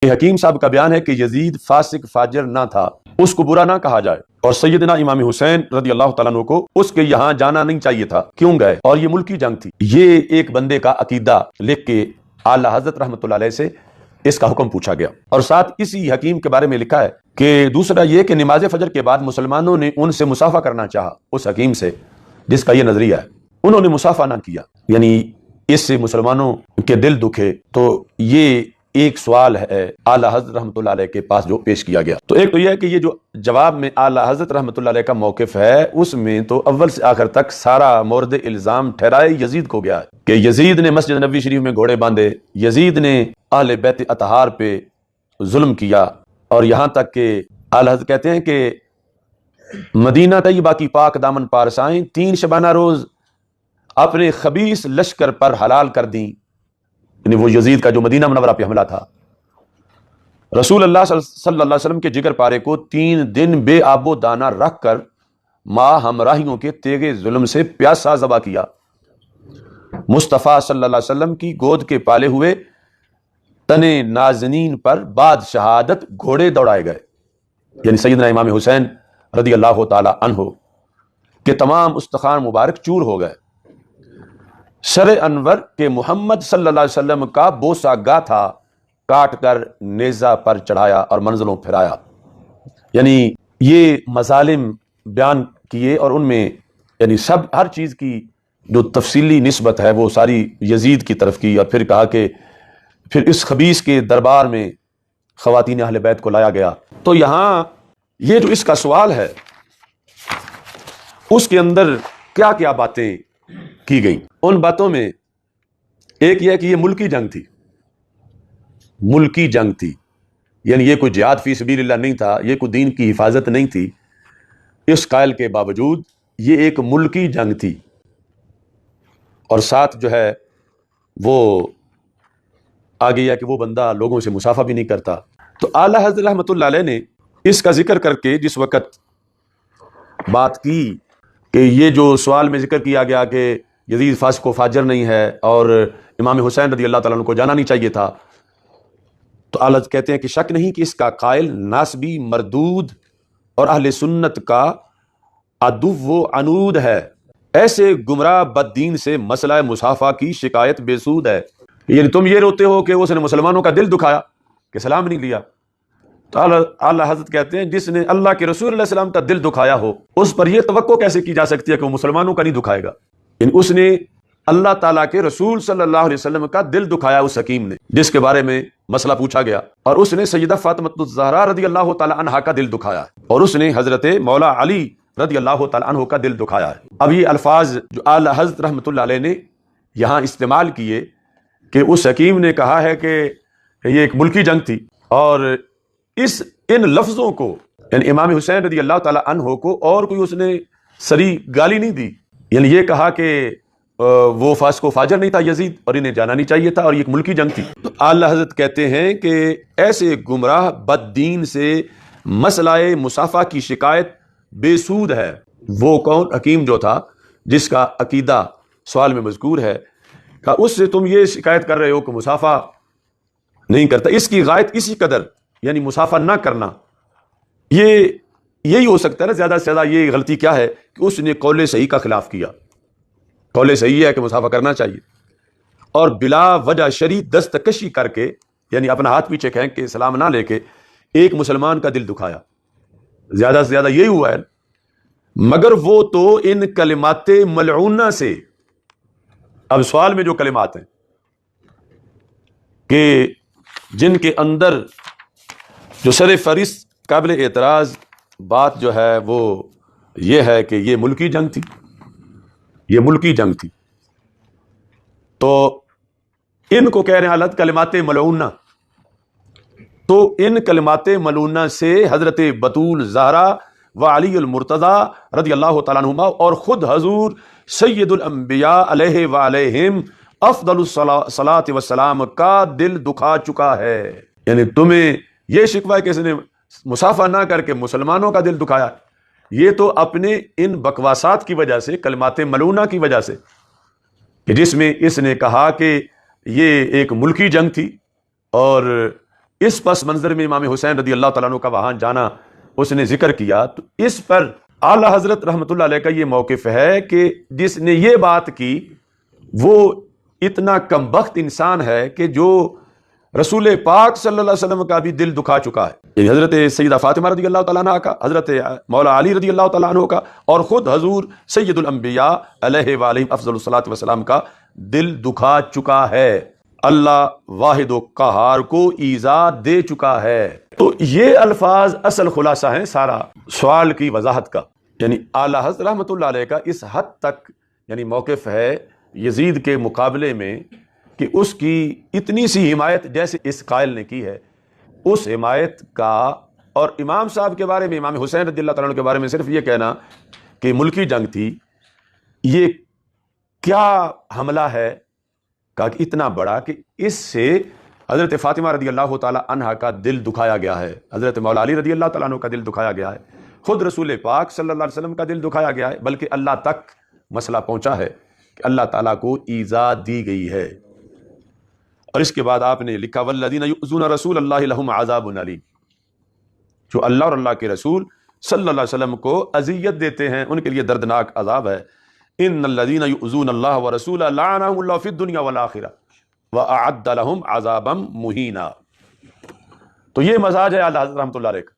حکیم صاحب کا بیان ہے کہ یزید فاسق فاجر نہ تھا، اس کو برا نہ کہا جائے، اور سیدنا امام حسین رضی اللہ تعالیٰ عنہ کو اس کے یہاں جانا نہیں چاہیے تھا، کیوں گئے؟ اور یہ ملکی جنگ تھی۔ یہ ایک بندے کا عقیدہ لکھ کے اعلیٰ حضرت رحمۃ اللہ علیہ سے اس کا حکم پوچھا گیا، اور ساتھ اسی حکیم کے بارے میں لکھا ہے کہ دوسرا یہ کہ نماز فجر کے بعد مسلمانوں نے ان سے مصافحہ کرنا چاہا، اس حکیم سے جس کا یہ نظریہ ہے، انہوں نے مصافحہ نہ کیا، یعنی اس سے مسلمانوں کے دل دکھے۔ تو یہ ایک سوال ہے اعلیٰ حضرت رحمۃ اللہ علیہ کے پاس جو پیش کیا گیا۔ تو ایک تو یہ ہے کہ یہ جو جواب میں اعلیٰ حضرت رحمۃ اللہ علیہ کا موقف ہے، اس میں تو اول سے آخر تک سارا مورد الزام ٹھہرائے یزید کو گیا ہے کہ یزید نے مسجد نبوی شریف میں گھوڑے باندھے، یزید نے اہل بیت اطہار پہ ظلم کیا، اور یہاں تک کہ اعلیٰ حضرت کہتے ہیں کہ مدینہ طیبہ کی پاک دامن پارسائیں 3 شبانہ روز اپنے خبیث لشکر پر حلال کر دیں، یعنی وہ یزید کا جو مدینہ منورہ پہ حملہ تھا۔ رسول اللہ صلی اللہ علیہ وسلم کے جگر پارے کو 3 دن بے آب و دانہ رکھ کر ماں ہمراہیوں کے تیغ ظلم سے پیاسا ذبح کیا۔ مصطفیٰ صلی اللہ علیہ وسلم کی گود کے پالے ہوئے تنے نازنین پر بعد شہادت گھوڑے دوڑائے گئے، یعنی سیدنا امام حسین رضی اللہ تعالی عنہ کے تمام استخوان مبارک چور ہو گئے۔ شرع انور کے محمد صلی اللہ علیہ وسلم کا بوسہ گا تھا کاٹ کر نیزہ پر چڑھایا اور منزلوں پھرایا، یعنی یہ مظالم بیان کیے، اور ان میں یعنی ہر چیز کی جو تفصیلی نسبت ہے وہ ساری یزید کی طرف کی، اور پھر کہا کہ پھر اس خبیث کے دربار میں خواتین اہل بیت کو لایا گیا۔ تو یہاں یہ جو اس کا سوال ہے اس کے اندر کیا کیا باتیں کی گئیں؟ ان باتوں میں ایک یہ ہے کہ یہ ملکی جنگ تھی، ملکی جنگ تھی، یعنی یہ کوئی جہاد فی سبیل اللہ نہیں تھا، یہ کوئی دین کی حفاظت نہیں تھی۔ اس قائل کے باوجود یہ ایک ملکی جنگ تھی، اور ساتھ جو ہے وہ آگے یہ کہ وہ بندہ لوگوں سے مصافحہ بھی نہیں کرتا۔ تو اعلیٰ حضرت رحمۃ اللہ علیہ نے اس کا ذکر کر کے جس وقت بات کی کہ یہ جو سوال میں ذکر کیا گیا کہ یزید فاسق و فاجر نہیں ہے اور امام حسین رضی اللہ تعالیٰ عنہ کو جانا نہیں چاہیے تھا، تو اعلیٰ کہتے ہیں کہ شک نہیں کہ اس کا قائل ناسبی مردود اور اہل سنت کا عدو و عنود ہے، ایسے گمراہ بد دین سے مسئلہ مصافحہ کی شکایت بے سود ہے۔ یعنی تم یہ روتے ہو کہ اس نے مسلمانوں کا دل دکھایا کہ سلام نہیں لیا، تو اعلیٰ حضرت کہتے ہیں جس نے اللہ کے رسول علیہ السلام کا دل دکھایا ہو اس پر یہ توقع کیسے کی جا سکتی ہے کہ وہ مسلمانوں کا نہیں دکھائے گا؟ یعنی اس نے اللہ تعالیٰ کے رسول صلی اللہ علیہ وسلم کا دل دکھایا، اس حکیم نے جس کے بارے میں مسئلہ پوچھا گیا، اور اس نے سیدہ فاطمہ الزہرا رضی اللہ تعالی عنہا کا دل دکھایا، اور اس نے حضرت مولا علی رضی اللہ تعالی عنہ کا دل دکھایا ہے۔ اب یہ الفاظ جو اعلیٰ حضرت رحمۃ اللہ علیہ نے یہاں استعمال کیے کہ اس حکیم نے کہا ہے کہ یہ ایک ملکی جنگ تھی، اور ان لفظوں کو یعنی امام حسین رضی اللہ تعالی عنہ کو اور کوئی اس نے سری گالی نہیں دی، یعنی یہ کہا کہ وہ فاسق و فاجر نہیں تھا یزید اور انہیں جانا نہیں چاہیے تھا، اور یہ ایک ملکی جنگ تھی۔ تو اعلیٰ حضرت کہتے ہیں کہ ایسے گمراہ بد دین سے مسئلہ مصافحہ کی شکایت بے سود ہے۔ وہ کون؟ حکیم جو تھا جس کا عقیدہ سوال میں مذکور ہے، کہ اس سے تم یہ شکایت کر رہے ہو کہ مصافحہ نہیں کرتا، اس کی غایت اسی قدر یعنی مصافحہ نہ کرنا، یہی ہو سکتا ہے نا زیادہ سے زیادہ۔ یہ غلطی کیا ہے کہ اس نے قول صحیح کا خلاف کیا۔ قول صحیح ہے کہ مصافحہ کرنا چاہیے، اور بلا وجہ شرعی دستکشی کر کے یعنی اپنا ہاتھ پیچھے کھینچ کے سلام نہ لے کے ایک مسلمان کا دل دکھایا، زیادہ سے زیادہ یہی ہوا ہے۔ مگر وہ تو ان کلمات ملعونہ سے، اب سوال میں جو کلمات ہیں کہ جن کے اندر جو سر فہرست قابل اعتراض بات جو ہے وہ یہ ہے کہ یہ ملکی جنگ تھی، یہ ملکی جنگ تھی، تو ان کو کہہ رہے ہیں حالت کلمات ملعونہ۔ تو ان کلمات ملعونہ سے حضرت بطول زہرا و علی المرتضی رضی اللہ تعالیٰ عنہما اور خود حضور سید الانبیاء علیہ وعلیہم افضل الصلاۃ والسلام کا دل دکھا چکا ہے۔ یعنی تمہیں یہ شکوہ ہے کہ اس نے مصافحہ نہ کر کے مسلمانوں کا دل دکھایا، یہ تو اپنے ان بکواسات کی وجہ سے، کلمات ملعونہ کی وجہ سے، کہ جس میں اس نے کہا کہ یہ ایک ملکی جنگ تھی اور اس پس منظر میں امام حسین رضی اللہ تعالیٰ عنہ کا وہاں جانا اس نے ذکر کیا، تو اس پر اعلیٰ حضرت رحمۃ اللہ علیہ کا یہ موقف ہے کہ جس نے یہ بات کی وہ اتنا کم بخت انسان ہے کہ جو رسول پاک صلی اللہ علیہ وسلم کا بھی دل دکھا چکا ہے، یعنی حضرت سیدہ فاطمہ رضی اللہ تعالیٰ عنہ کا، حضرت مولا علی رضی اللہ تعالیٰ عنہ کا، اور خود حضور سید الانبیاء علیہ وآلہ افضل الصلاۃ والسلام کا دل دکھا چکا ہے، اللہ واحد و قہار کو ایذا دے چکا ہے۔ تو یہ الفاظ اصل خلاصہ ہیں سارا سوال کی وضاحت کا، یعنی اعلیٰ حضرت رحمۃ اللہ علیہ کا اس حد تک یعنی موقف ہے یزید کے مقابلے میں کہ اس کی اتنی سی حمایت جیسے اس قائل نے کی ہے، اس حمایت کا، اور امام صاحب کے بارے میں، امام حسین رضی اللہ تعالیٰ عنہ کے بارے میں صرف یہ کہنا کہ ملکی جنگ تھی، یہ کیا حملہ ہے کہ اتنا بڑا کہ اس سے حضرت فاطمہ رضی اللہ تعالیٰ عنہ کا دل دکھایا گیا ہے، حضرت مولا علی رضی اللہ تعالیٰ عنہ کا دل دکھایا گیا ہے، خود رسول پاک صلی اللہ علیہ وسلم کا دل دکھایا گیا ہے، بلکہ اللہ تک مسئلہ پہنچا ہے کہ اللہ تعالیٰ کو ایذا دی گئی ہے۔ اور اس کے بعد آپ نے لکھا والذین یؤذون رسول اللہ لہم عذاب علیم، جو اللہ اور اللہ کے رسول صلی اللہ علیہ وسلم کو اذیت دیتے ہیں ان کے لیے دردناک عذاب ہے۔ ان الذین یؤذون اللہ ورسولہ لعنہم اللہ فی الدنیا والآخرہ وأعد لهم عذابا مہینا۔ تو یہ مزاج ہے اعلیٰ حضرت رحمۃ اللہ علیہ کا۔